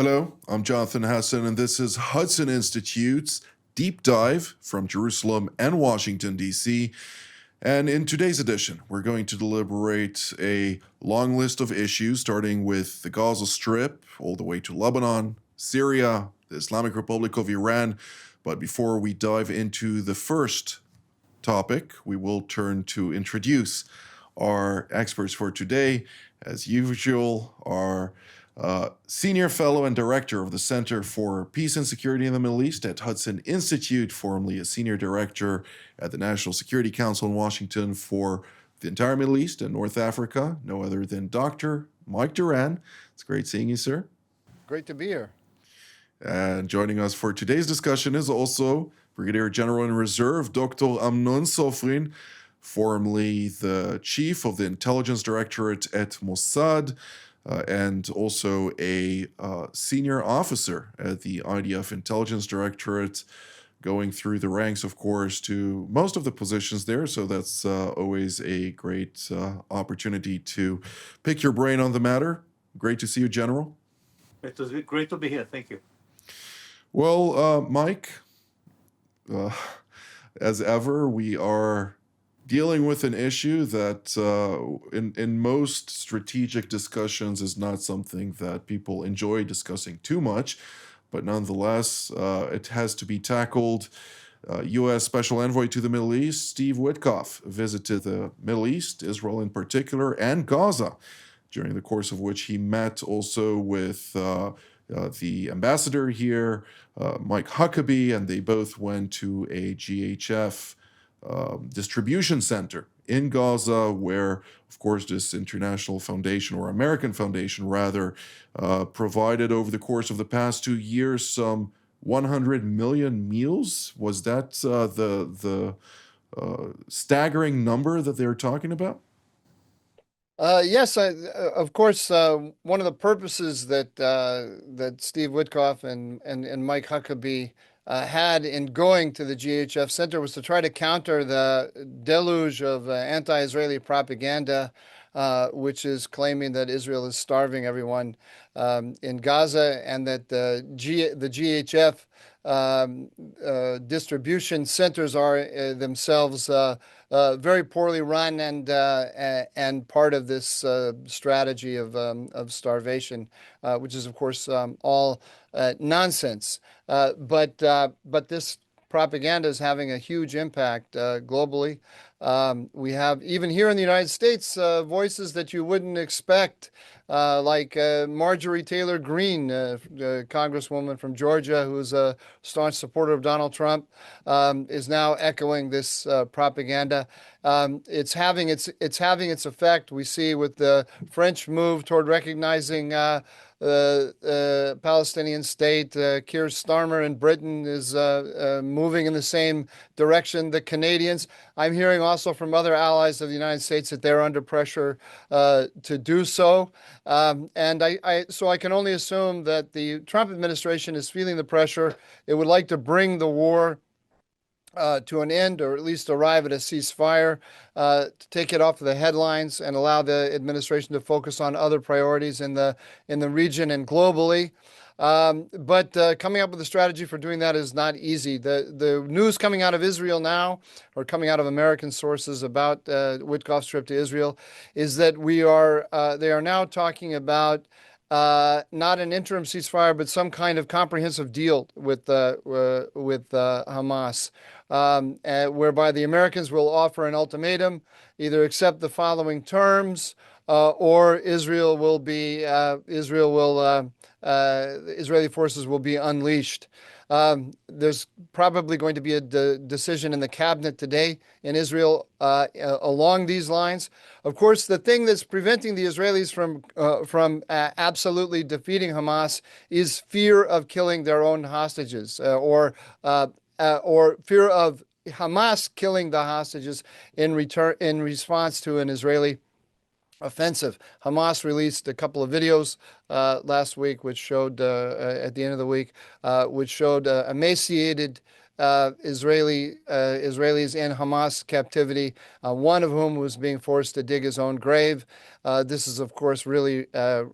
Hello, I'm Jonathan Hudson, and this is Hudson Institute's Deep Dive from Jerusalem and Washington, D.C. And in today's edition, we're going to deliberate a long list of issues, starting with the Gaza Strip, all the way to Lebanon, Syria, the Islamic Republic of Iran. But before we dive into the first topic, we will turn to introduce our experts for today. As usual, our Senior Fellow and Director of the Center for Peace and Security in the Middle East at Hudson Institute, formerly a Senior Director at the National Security Council in Washington for the entire Middle East and North Africa, no other than Dr. Mike Duran. It's great seeing you, sir. Great to be here. And joining us for today's discussion is also Brigadier General in Reserve, Dr. Amnon Sofrin, formerly the Chief of the Intelligence Directorate at Mossad, and also a senior officer at the IDF Intelligence Directorate, going through the ranks, of course, to most of the positions there. So that's always a great opportunity to pick your brain on the matter. Great to see you, General. It was great to be here. Thank you. Well, Mike, as ever, we are dealing with an issue that in most strategic discussions is not something that people enjoy discussing too much, but nonetheless, it has to be tackled. U.S. Special Envoy to the Middle East, Steve Witkoff, visited the Middle East, Israel in particular, and Gaza, during the course of which he met also with the ambassador here, Mike Huckabee, and they both went to a GHF distribution center in Gaza, where, of course, this international foundation, or American foundation rather, provided over the course of the past 2 years some 100 million meals. Was that the staggering number that they're talking about? Yes, of course. One of the purposes that Steve Witkoff and Mike Huckabee had in going to the GHF Center was to try to counter the deluge of anti-Israeli propaganda, which is claiming that Israel is starving everyone in Gaza, and that the GHF distribution centers are themselves very poorly run and part of this strategy of starvation, which is, of course, all nonsense. But this propaganda is having a huge impact globally. We have, even here in the United States, voices that you wouldn't expect, like Marjorie Taylor Greene, Congresswoman from Georgia, who's a staunch supporter of Donald Trump, is now echoing this propaganda. It's having its effect. We see with the French move toward recognizing Palestinian state. Keir Starmer in Britain is moving in the same direction. The Canadians, I'm hearing also from other allies of the United States that they're under pressure to do so. And so I can only assume that the Trump administration is feeling the pressure. It would like to bring the war to an end, or at least arrive at a ceasefire, to take it off of the headlines and allow the administration to focus on other priorities in the region and globally. But coming up with a strategy for doing that is not easy. The news coming out of Israel now, or coming out of American sources about Witkoff's trip to Israel, is that they are now talking about not an interim ceasefire, but some kind of comprehensive deal with Hamas, whereby the Americans will offer an ultimatum: either accept the following terms, or Israeli forces will be unleashed. There's probably going to be a decision in the cabinet today in Israel along these lines. Of course, the thing that's preventing the Israelis from absolutely defeating Hamas is fear of killing their own hostages, or fear of Hamas killing the hostages in response to an Israeli offensive. Hamas released a couple of videos last week, which showed at the end of the week, which showed emaciated Israelis in Hamas captivity, one of whom was being forced to dig his own grave. This is, of course, really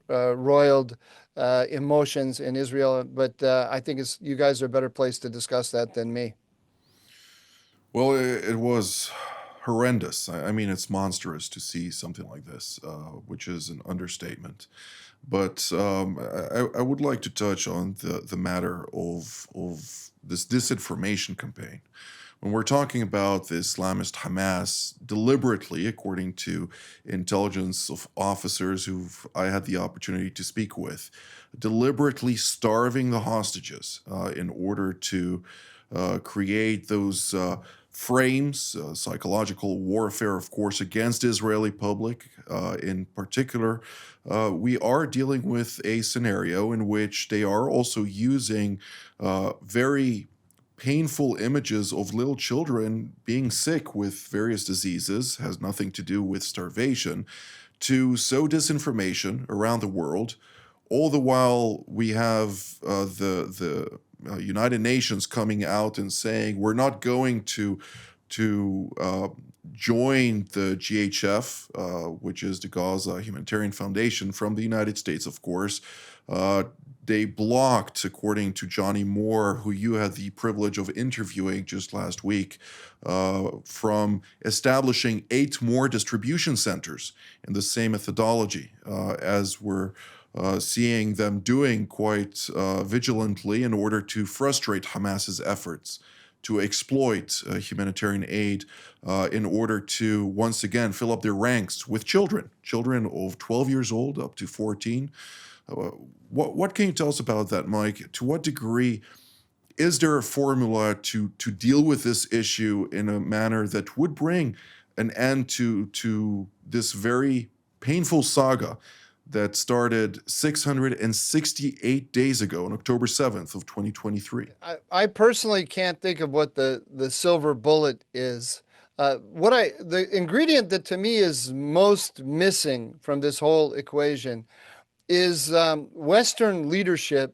roiled emotions in Israel. But I think you guys are a better place to discuss that than me. Well, it was horrendous. I mean, it's monstrous to see something like this, which is an understatement. But I would like to touch on the matter of this disinformation campaign. When we're talking about the Islamist Hamas deliberately, according to intelligence of officers who I had the opportunity to speak with, deliberately starving the hostages in order to create those frames, psychological warfare, of course, against Israeli public in particular. We are dealing with a scenario in which they are also using very painful images of little children being sick with various diseases, has nothing to do with starvation, to sow disinformation around the world. All the while, we have the United Nations coming out and saying we're not going to join the GHF, which is the Gaza Humanitarian Foundation from the United States, of course. They blocked, according to Johnny Moore, who you had the privilege of interviewing just last week, from establishing 8 more distribution centers in the same methodology, as we're seeing them doing quite vigilantly in order to frustrate Hamas's efforts to exploit humanitarian aid in order to once again fill up their ranks with children of 12 years old up to 14. What can you tell us about that, Mike? To what degree is there a formula to deal with this issue in a manner that would bring an end to this very painful saga that started 668 days ago on October 7th of 2023? I personally can't think of what the silver bullet is. The ingredient that to me is most missing from this whole equation is Western leadership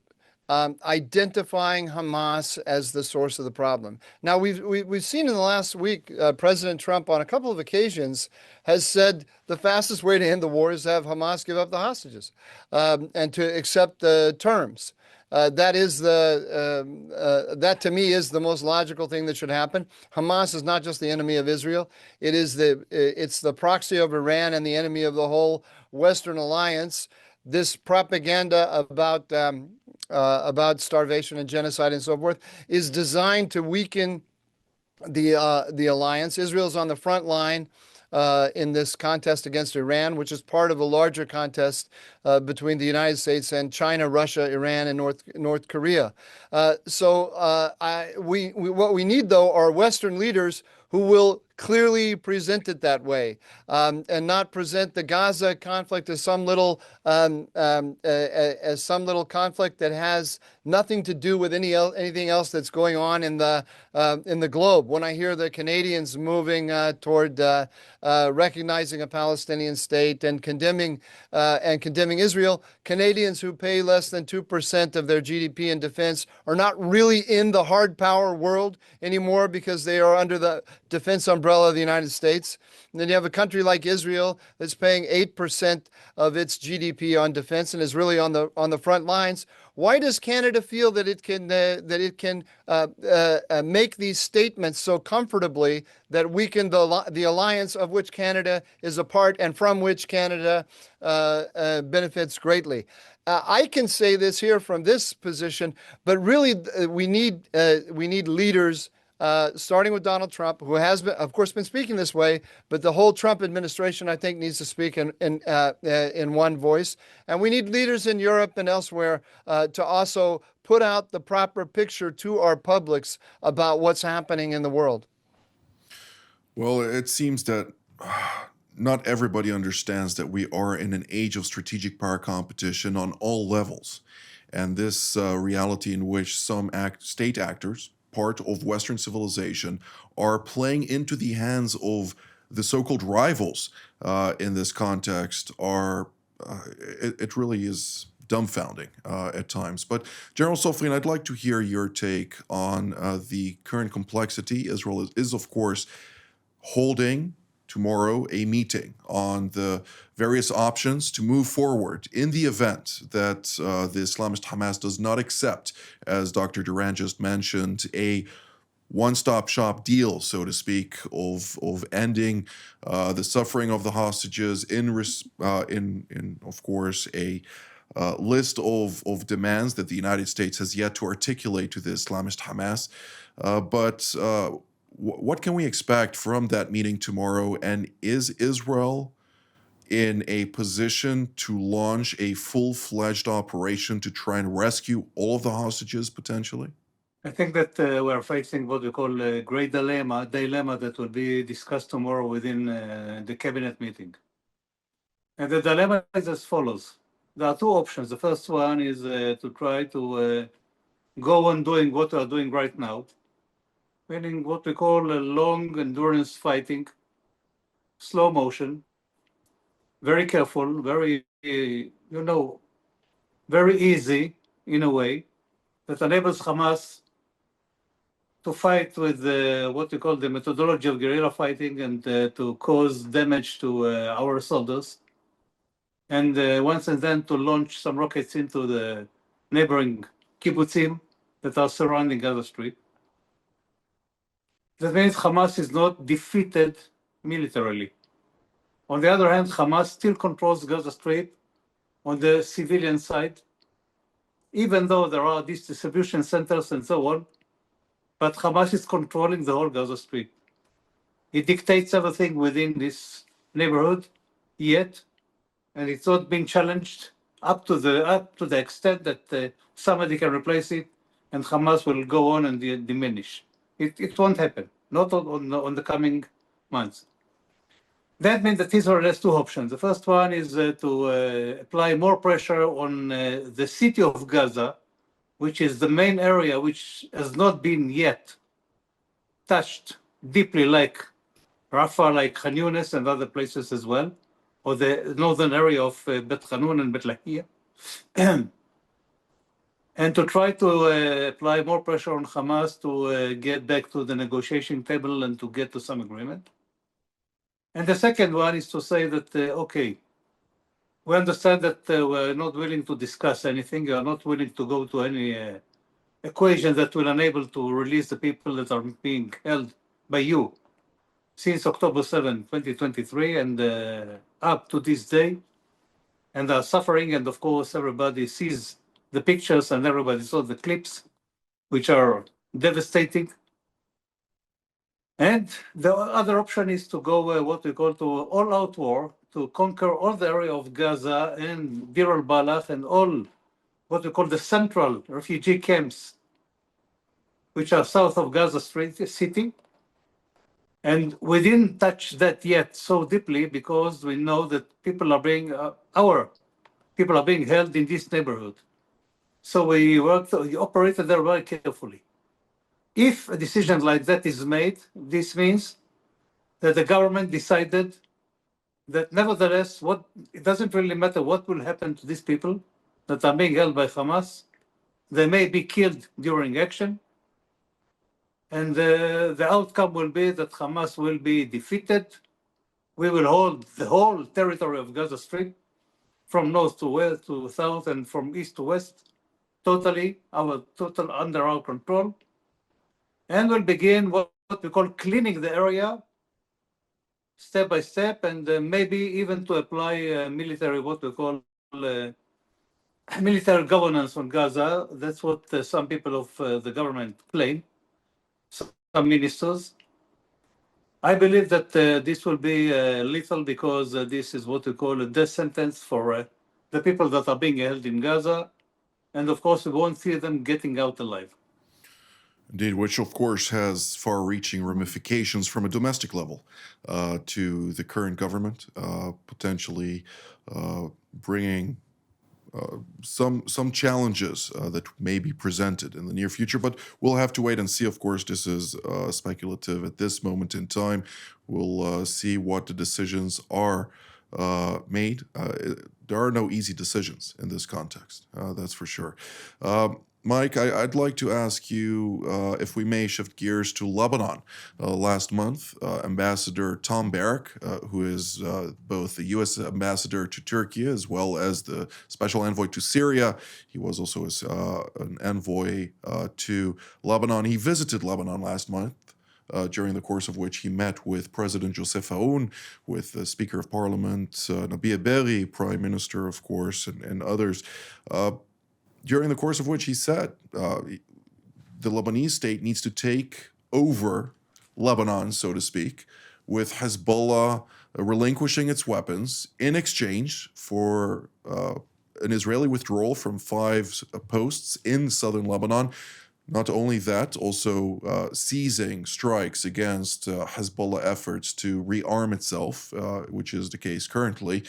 identifying Hamas as the source of the problem. Now, we've seen in the last week, President Trump on a couple of occasions has said the fastest way to end the war is to have Hamas give up the hostages and to accept the terms. That to me is the most logical thing that should happen. Hamas is not just the enemy of Israel; it's the proxy of Iran and the enemy of the whole Western alliance. This propaganda about starvation and genocide and so forth is designed to weaken the alliance. Israel's on the front line in this contest against Iran, which is part of a larger contest between the United States and China, Russia, Iran, and North Korea. What we need, though, are Western leaders who will clearly present it that way, and not present the Gaza conflict as some little conflict that has nothing to do with anything else that's going on in the globe. When I hear the Canadians moving toward recognizing a Palestinian state and condemning Israel, Canadians who pay less than 2% of their GDP in defense are not really in the hard power world anymore because they are under the defense umbrella of the United States. And then you have a country like Israel that's paying 8% of its GDP on defense and is really on the front lines. Why does Canada feel that it can make these statements so comfortably that weaken the alliance of which Canada is a part and from which Canada benefits greatly? I can say this here from this position, but really we need leaders. Starting with Donald Trump, who has been, of course, been speaking this way, but the whole Trump administration, I think, needs to speak in one voice. And we need leaders in Europe and elsewhere to also put out the proper picture to our publics about what's happening in the world. Well, it seems that not everybody understands that we are in an age of strategic power competition on all levels. And this reality in which some state actors, part of Western civilization, are playing into the hands of the so-called rivals in this context it really is dumbfounding at times. But General Soflin, I'd like to hear your take on the current complexity. Israel is, of course, holding tomorrow a meeting on the various options to move forward in the event that the Islamist Hamas does not accept, as Dr. Duran just mentioned, a one-stop shop deal, so to speak, of ending the suffering of the hostages in of course a list of demands that the United States has yet to articulate to the Islamist Hamas. But what can we expect from that meeting tomorrow? And is Israel in a position to launch a full-fledged operation to try and rescue all of the hostages potentially? I think that we're facing what we call a great dilemma that will be discussed tomorrow within the cabinet meeting. And the dilemma is as follows. There are two options. The first one is to try to go on doing what we are doing right now, meaning what we call a long endurance fighting, slow motion, very careful, very, very easy in a way that enables Hamas to fight with what we call the methodology of guerrilla fighting and to cause damage to our soldiers. And once and then to launch some rockets into the neighboring kibbutzim that are surrounding Gaza Strip. That means Hamas is not defeated militarily. On the other hand, Hamas still controls Gaza Strip on the civilian side, even though there are these distribution centers and so on, but Hamas is controlling the whole Gaza Strip. It dictates everything within this neighborhood yet, and it's not being challenged up to the extent that somebody can replace it, and Hamas will go on and diminish. It won't happen, not on the coming months. That means that Israel has two options. The first one is to apply more pressure on the city of Gaza, which is the main area which has not been yet touched deeply like Rafah, like Khan Yunis and other places as well, or the northern area of Bet Hanun and Bet Lahia, and to try to apply more pressure on Hamas to get back to the negotiation table and to get to some agreement. And the second one is to say that, okay, we understand that we're not willing to discuss anything, we are not willing to go to any equation that will enable to release the people that are being held by you since October 7, 2023, and up to this day, and are suffering. And of course, everybody sees the pictures and everybody saw the clips, which are devastating. And the other option is to go what we call to all-out war, to conquer all the area of Gaza and Bir al-Balah and all what we call the central refugee camps, which are south of Gaza City. And we didn't touch that yet so deeply because we know that people are being, our people are being held in this neighborhood. So we operated there very carefully. If a decision like that is made, this means that the government decided that nevertheless, it doesn't really matter what will happen to these people that are being held by Hamas. They may be killed during action, and the outcome will be that Hamas will be defeated. We will hold the whole territory of Gaza Strip from north to west to south and from east to west, totally under our control. And we'll begin what we call cleaning the area step by step, and maybe even to apply military, what we call military governance on Gaza. That's what some people of the government claim, some ministers. I believe that this will be lethal because this is what we call a death sentence for the people that are being held in Gaza. And of course, we won't see them getting out alive. Indeed, which of course has far-reaching ramifications from a domestic level to the current government, potentially bringing some challenges that may be presented in the near future. But we'll have to wait and see. Of course, this is speculative at this moment in time. We'll see what the decisions are made. There are no easy decisions in this context, that's for sure. Mike, I'd like to ask you if we may shift gears to Lebanon. Last month, Ambassador Tom Barrack, who is both the U.S. ambassador to Turkey as well as the special envoy to Syria, he was also an envoy to Lebanon. He visited Lebanon last month. During the course of which he met with President Joseph Aoun, with the Speaker of Parliament, Nabih Berri, Prime Minister, of course, and others. During the course of which he said the Lebanese state needs to take over Lebanon, so to speak, with Hezbollah relinquishing its weapons in exchange for an Israeli withdrawal from 5 posts in southern Lebanon. Not only that, also seizing strikes against Hezbollah efforts to rearm itself, which is the case currently.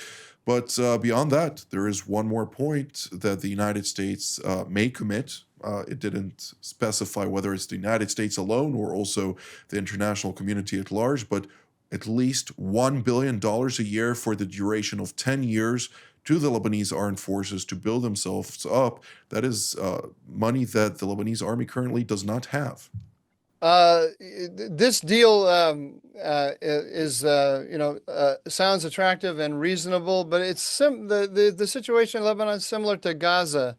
But beyond that, there is one more point that the United States may commit. It didn't specify whether it's the United States alone or also the international community at large, but at least $1 billion a year for the duration of 10 years to the Lebanese armed forces to build themselves up. That is money that the Lebanese army currently does not have. This deal is, sounds attractive and reasonable, but it's the situation in Lebanon is similar to Gaza,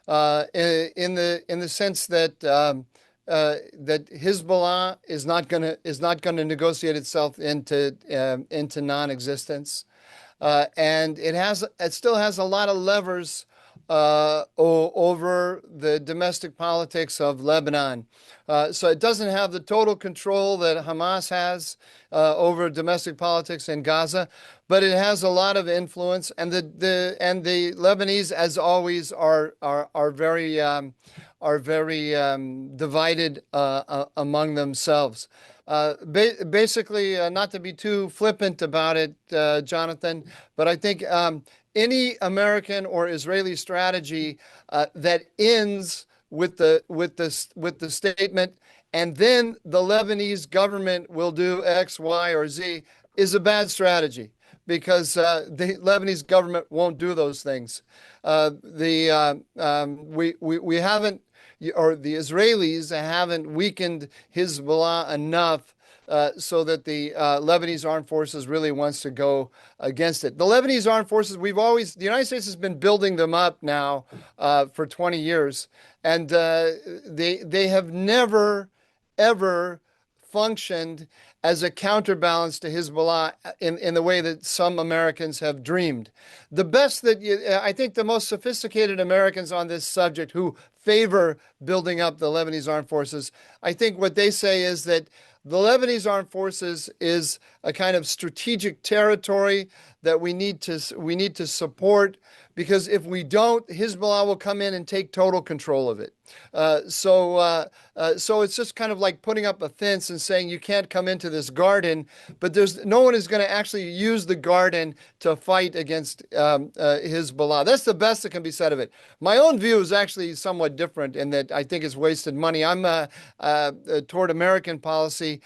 in the sense that that Hezbollah is not gonna negotiate itself into non-existence. And it still has a lot of levers over the domestic politics of Lebanon. So it doesn't have the total control that Hamas has over domestic politics in Gaza, but it has a lot of influence. And the Lebanese, as always, are very divided among themselves. Basically, not to be too flippant about it, Jonathan, but I think any American or Israeli strategy that ends with the statement, and then the Lebanese government will do X, Y, or Z, is a bad strategy, because the Lebanese government won't do those things. We haven't, or the Israelis haven't weakened Hezbollah enough so that the Lebanese armed forces really wants to go against it. The Lebanese armed forces, the United States has been building them up now for 20 years, and they have never, ever functioned as a counterbalance to Hezbollah in the way that some Americans have dreamed. I think the most sophisticated Americans on this subject who favor building up the Lebanese armed forces, I think what they say is that the Lebanese armed forces is a kind of strategic territory that we need to support, because if we don't, Hezbollah will come in and take total control of it. So it's just kind of like putting up a fence and saying you can't come into this garden, but no one is going to actually use the garden to fight against Hezbollah. That's the best that can be said of it. My own view is actually somewhat different in that I think it's wasted money. I'm toward American policy.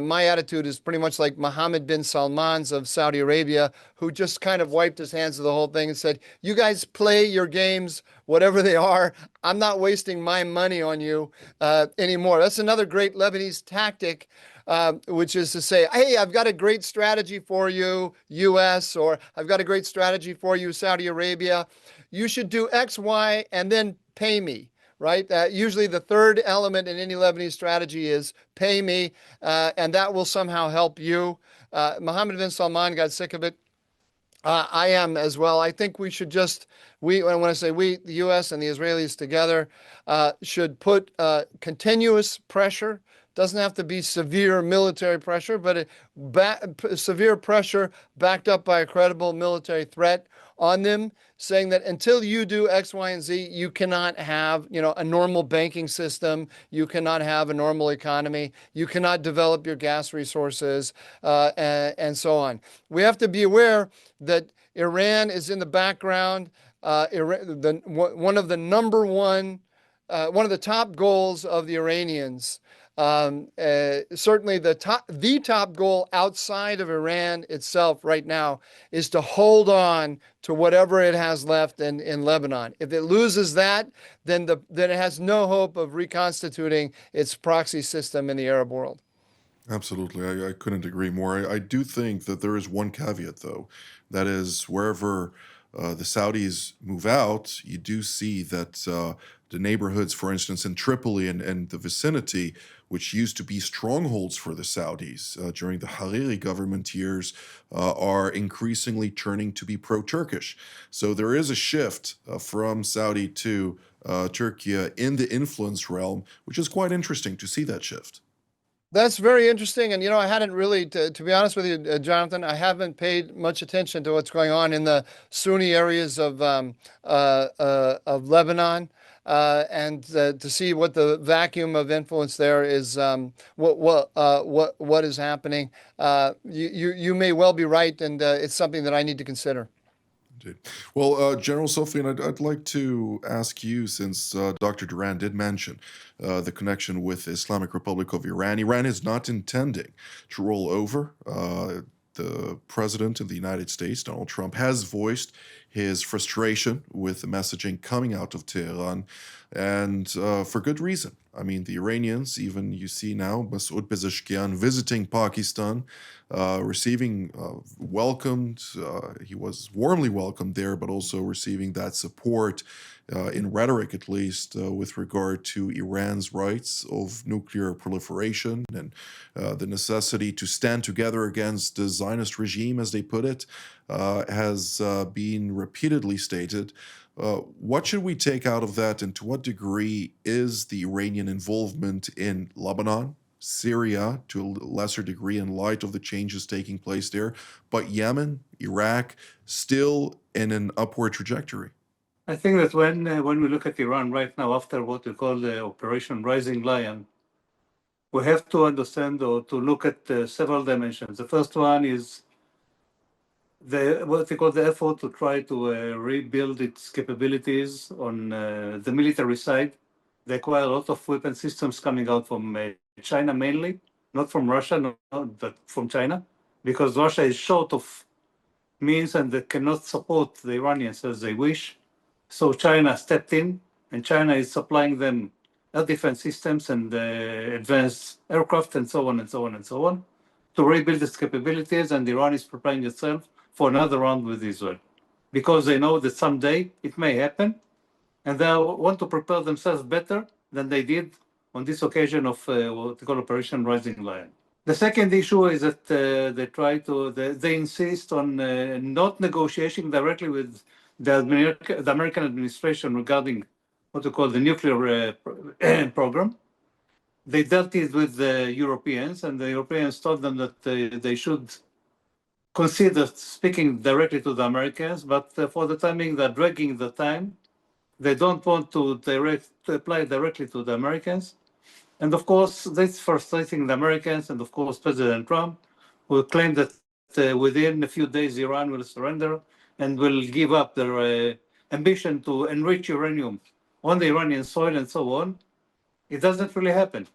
My attitude is pretty much like Mohammed bin Salman's of Saudi Arabia, who just kind of wiped his hands of the whole thing and said, you guys play your games, whatever they are. I'm not wasting my money on you anymore. That's another great Lebanese tactic, which is to say, hey, I've got a great strategy for you, U.S., or I've got a great strategy for you, Saudi Arabia. You should do X, Y, and then pay me. Right? Usually the third element in any Lebanese strategy is pay me, and that will somehow help you. Mohammed bin Salman got sick of it. I am as well. I think we should when I say we, the U.S. and the Israelis together, should put continuous pressure. Doesn't have to be severe military pressure, but severe pressure backed up by a credible military threat on them, saying that until you do X, Y, and Z, you cannot have, a normal banking system. You cannot have a normal economy. You cannot develop your gas resources, and so on. We have to be aware that Iran is in the background. One of the top goals of the Iranians Certainly the top goal outside of Iran itself right now is to hold on to whatever it has left in Lebanon. If it loses that, then it has no hope of reconstituting its proxy system in the Arab world. Absolutely. I couldn't agree more. I do think that there is one caveat, though. That is, wherever the Saudis move out, you do see that the neighborhoods, for instance, in Tripoli and the vicinity, which used to be strongholds for the Saudis during the Hariri government years, are increasingly turning to be pro-Turkish. So there is a shift from Saudi to Turkey in the influence realm, which is quite interesting to see that shift. That's very interesting. And, I hadn't really, to be honest with you, Jonathan, I haven't paid much attention to what's going on in the Sunni areas of Lebanon. And to see what the vacuum of influence there is, what is happening. You may well be right, and it's something that I need to consider. Indeed. Well, General Sofian, I'd like to ask you, since Dr. Duran did mention the connection with the Islamic Republic of Iran. Iran is not intending to roll over. The president of the United States, Donald Trump, has voiced his frustration with the messaging coming out of Tehran, and for good reason. I mean, the Iranians, even you see now, Masoud Pezeshkian visiting Pakistan, receiving welcomed. He was warmly welcomed there, but also receiving that support, in rhetoric at least, with regard to Iran's rights of nuclear proliferation and the necessity to stand together against the Zionist regime, as they put it, has been repeatedly stated. What should we take out of that, and to what degree is the Iranian involvement in Lebanon, Syria, to a lesser degree in light of the changes taking place there, but Yemen, Iraq, still in an upward trajectory? I think that when we look at Iran right now, after what we call the Operation Rising Lion, we have to understand or to look at several dimensions. The first one is what we call the effort to try to rebuild its capabilities on the military side. They acquire a lot of weapon systems coming out from China mainly, not from Russia, no, but from China, because Russia is short of means and they cannot support the Iranians as they wish. So China stepped in, and China is supplying them air defense systems and advanced aircraft and so on and so on and so on to rebuild its capabilities, and Iran is preparing itself for another round with Israel because they know that someday it may happen, and they want to prepare themselves better than they did on this occasion of what they call Operation Rising Lion. The second issue is that they insist on not negotiating directly with the American administration regarding what we call the nuclear program. They dealt it with the Europeans, and the Europeans told them that they should consider speaking directly to the Americans, but for the time being, they're dragging the time. They don't want to apply directly to the Americans. And of course, that's frustrating the Americans, and of course, President Trump, who claimed that within a few days, Iran will surrender and will give up their ambition to enrich uranium on the Iranian soil and so on. It doesn't really happen.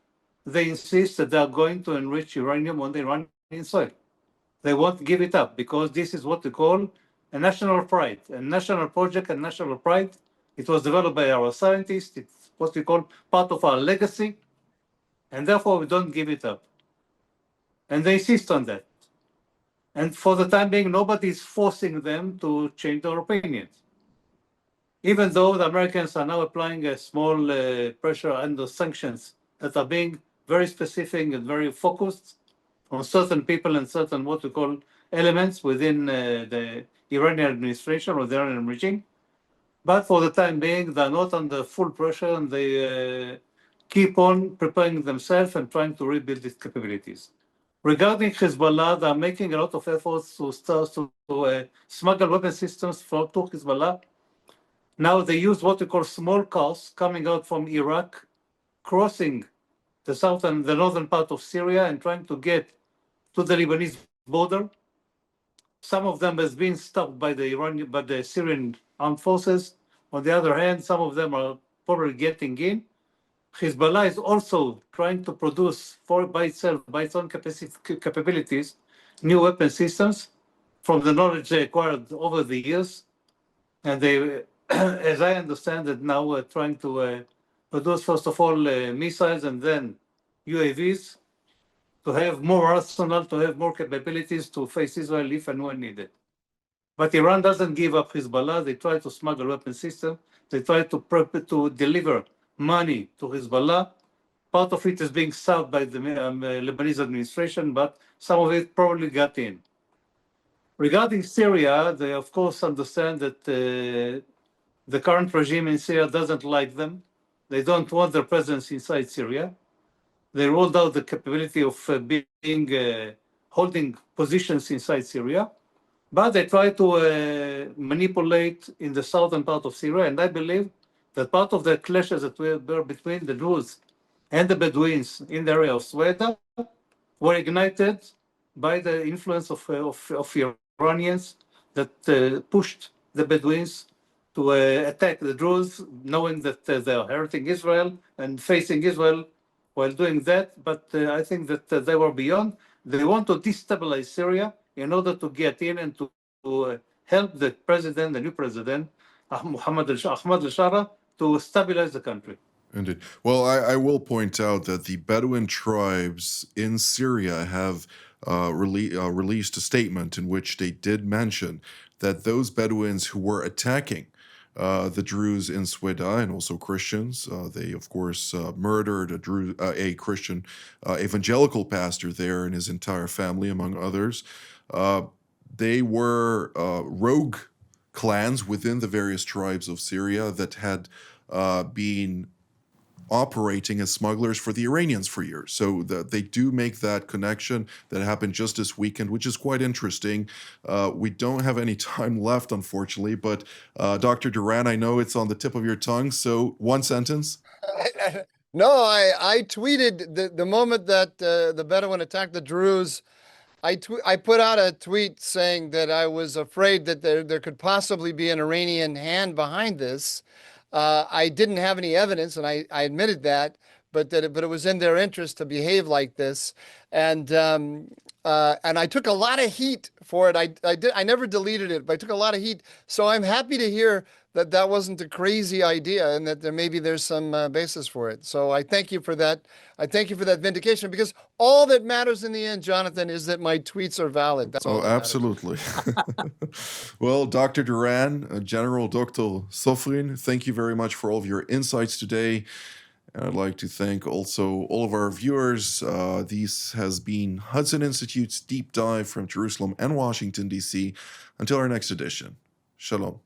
They insist that they are going to enrich uranium on the Iranian soil. They won't give it up because this is what we call a national pride, a national project, and national pride. It was developed by our scientists. It's what we call part of our legacy, and therefore we don't give it up. And they insist on that. And for the time being, nobody is forcing them to change their opinions. Even though the Americans are now applying a small pressure under sanctions that are being very specific and very focused on certain people and certain what we call elements within the Iranian administration or the Iranian regime. But for the time being, they're not under full pressure, and they keep on preparing themselves and trying to rebuild its capabilities. Regarding Hezbollah, they're making a lot of efforts to start to smuggle weapon systems to Hezbollah. Now they use what we call small cars coming out from Iraq, crossing the northern part of Syria and trying to get to the Lebanese border. Some of them has been stopped by the Syrian armed forces. On the other hand, some of them are probably getting in. Hezbollah is also trying to produce by itself, by its own capabilities, new weapon systems from the knowledge they acquired over the years. And they, as I understand it now, we're trying to produce, first of all, missiles and then UAVs to have more arsenal, to have more capabilities to face Israel if and when needed. But Iran doesn't give up Hezbollah. They try to smuggle weapon system. They try to deliver money to Hezbollah. Part of it is being served by the Lebanese administration, but some of it probably got in. Regarding Syria, they of course understand that the current regime in Syria doesn't like them. They don't want their presence inside Syria. They rolled out the capability of holding positions inside Syria, but they try to manipulate in the southern part of Syria. And I believe that part of the clashes that were between the Druze and the Bedouins in the area of Sweda were ignited by the influence of Iranians that pushed the Bedouins to attack the Druze, knowing that they are hurting Israel and facing Israel while doing that. But I think that they were beyond. They want to destabilize Syria in order to get in and to help the president, the new president, Ahmad al-Shara, to stabilize the country. Indeed. Well, I will point out that the Bedouin tribes in Syria have released a statement in which they did mention that those Bedouins who were attacking the Druze in Sweda and also Christians, they of course murdered a Christian evangelical pastor there and his entire family, among others. They were rogue clans within the various tribes of Syria that had been operating as smugglers for the Iranians for years. So they do make that connection. That happened just this weekend, which is quite interesting. We don't have any time left, unfortunately, but Dr. Duran, I know it's on the tip of your tongue, so one sentence. No, I tweeted the moment that the Bedouin attacked the Druze. I put out a tweet saying that I was afraid that there could possibly be an Iranian hand behind this. I didn't have any evidence, and I admitted that, but it was in their interest to behave like this, and I took a lot of heat for it. I never deleted it, but I took a lot of heat. So I'm happy to hear that wasn't a crazy idea, and that there's some basis for it. So I thank you for that. I thank you for that vindication, because all that matters in the end, Jonathan, is that my tweets are valid. That's all that matters. Absolutely. Well, Dr. Duran, General Dr. Sofrin, thank you very much for all of your insights today. And I'd like to thank also all of our viewers. This has been Hudson Institute's Deep Dive from Jerusalem and Washington, D.C. Until our next edition. Shalom.